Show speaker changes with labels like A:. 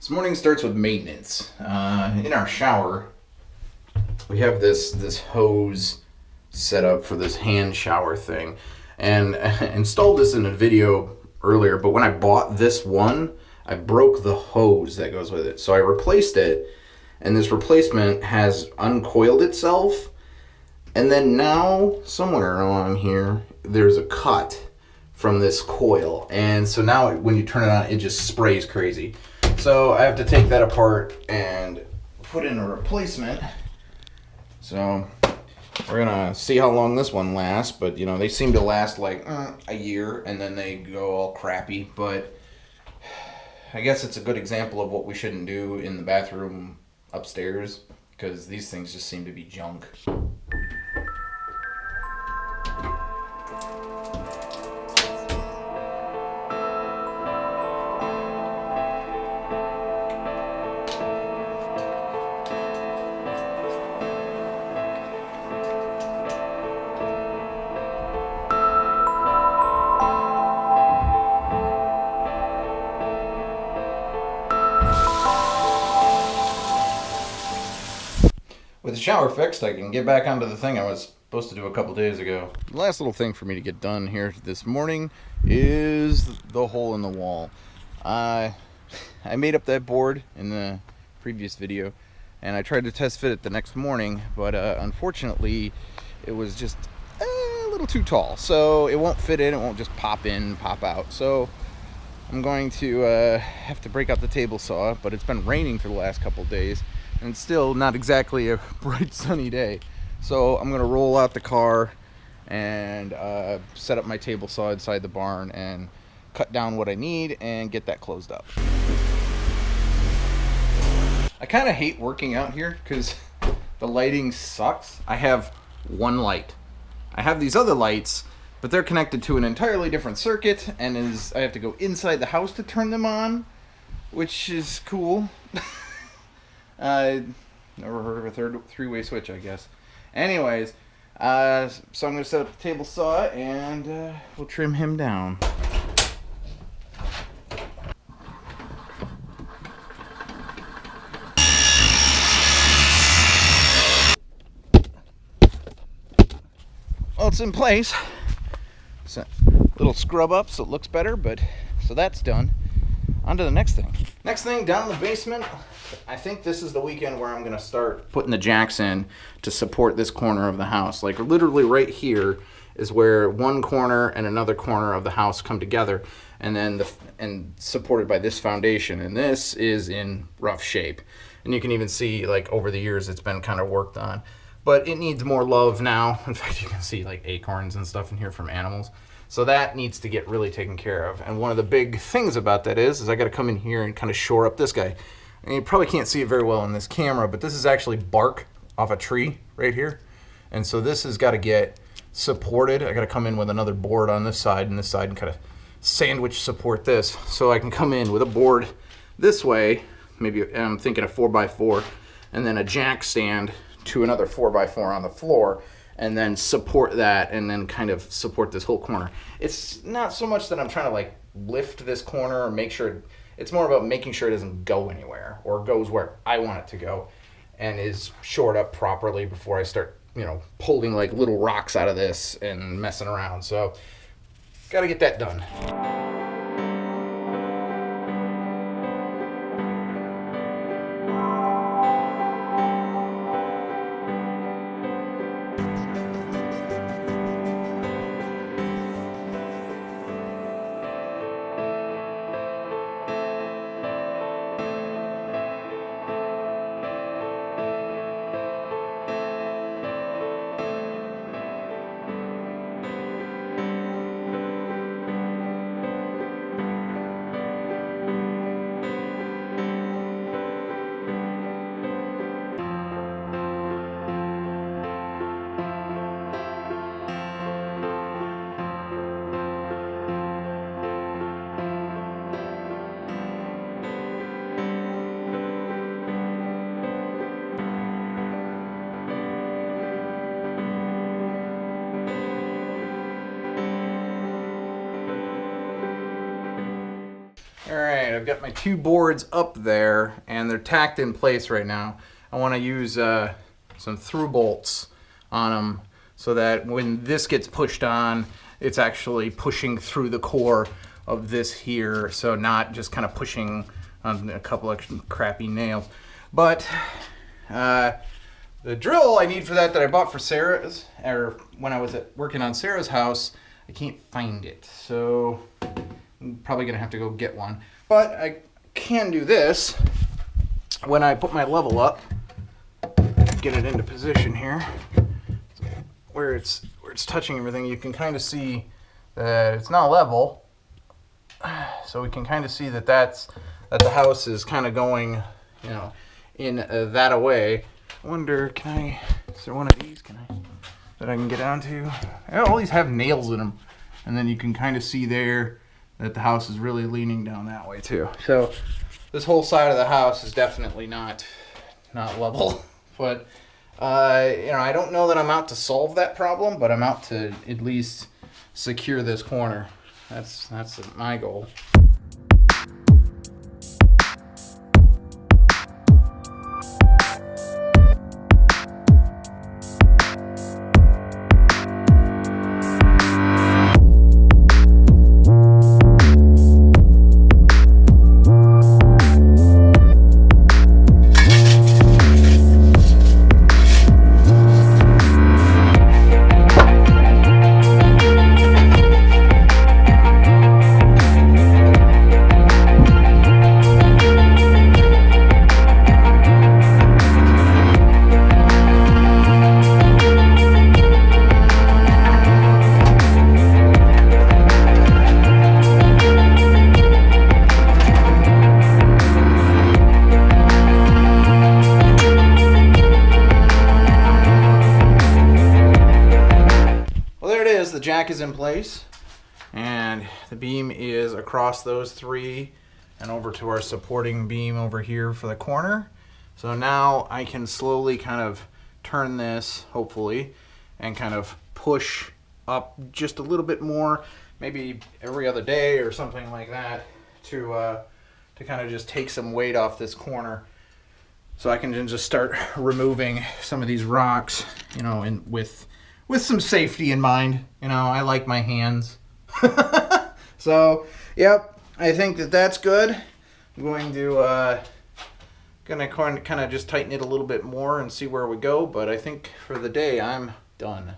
A: This morning starts with maintenance. In our shower, we have this hose set up for this hand shower thing, and installed this in a video earlier. But when I bought this one, I broke the hose that goes with it, so I replaced it. And this replacement has uncoiled itself, and then now somewhere along here there's a cut from this coil, and so now when you turn it on, it just sprays crazy. So I have to take that apart and put in a replacement. So we're gonna see how long this one lasts, but you know, they seem to last like a year and then they go all crappy. But I guess it's a good example of what we shouldn't do in the bathroom upstairs, because these things just seem to be junk. With the shower fixed, I can get back onto the thing I was supposed to do a couple days ago. The last little thing for me to get done here this morning is the hole in the wall. I made up that board in the previous video, and I tried to test fit it the next morning, but unfortunately it was just a little too tall, so it won't fit in. It won't just pop in, pop out. So I'm going to have to break out the table saw, but it's been raining for the last couple days, and it's still not exactly a bright sunny day. So I'm gonna roll out the car and set up my table saw inside the barn and cut down what I need and get that closed up. I kind of hate working out here because the lighting sucks. I have one light. I have these other lights, but they're connected to an entirely different circuit, and I have to go inside the house to turn them on, which is cool. I never heard of a three-way switch, I guess. Anyways, so I'm going to set up the table saw and we'll trim him down. Well, it's in place. So, little scrub up so it looks better, but so that's done. On to the next thing. Next thing, down in the basement, I think this is the weekend where I'm going to start putting the jacks in to support this corner of the house. Like literally right here is where one corner and another corner of the house come together, and then and supported by this foundation. And this is in rough shape. And you can even see like over the years it's been kind of worked on. But it needs more love now. In fact, you can see like acorns and stuff in here from animals. So that needs to get really taken care of. And one of the big things about that is I got to come in here and kind of shore up this guy. And you probably can't see it very well in this camera, but this is actually bark off a tree right here. And so this has got to get supported. I got to come in with another board on this side and kind of sandwich support this. So I can come in with a board this way, maybe I'm thinking a 4x4, and then a jack stand to another 4x4 on the floor, and then support that, and then kind of support this whole corner. It's not so much that I'm trying to like lift this corner or make sure, it's more about making sure it doesn't go anywhere or goes where I want it to go and is shored up properly before I start, you know, pulling like little rocks out of this and messing around. So gotta get that done. right, I've got my 2 boards up there and they're tacked in place right now. I want to use some through bolts on them so that when this gets pushed on, it's actually pushing through the core of this here, so not just kind of pushing on a couple of crappy nails. But the drill I need for that I bought for Sarah's, or when I was working on Sarah's house, I can't find it, so I'm probably gonna have to go get one. But I can do this when I put my level up, get it into position here, where it's touching everything. You can kind of see that it's not level, so we can kind of see that the house is kind of going, you know, in that away. I wonder, is there one of these that I can get onto? All these have nails in them, and then you can kind of see there that the house is really leaning down that way too. So this whole side of the house is definitely not level, but you know, I don't know that I'm out to solve that problem, but I'm out to at least secure this corner. That's my goal. The jack is in place and the beam is across those 3 and over to our supporting beam over here for the corner. So now I can slowly kind of turn this, hopefully, and kind of push up just a little bit more, maybe every other day or something like that, to kind of just take some weight off this corner, so I can then just start removing some of these rocks, you know, and with some safety in mind. You know, I like my hands. So, yep, I think that's good. I'm going to kind of just tighten it a little bit more and see where we go, but I think for the day I'm done.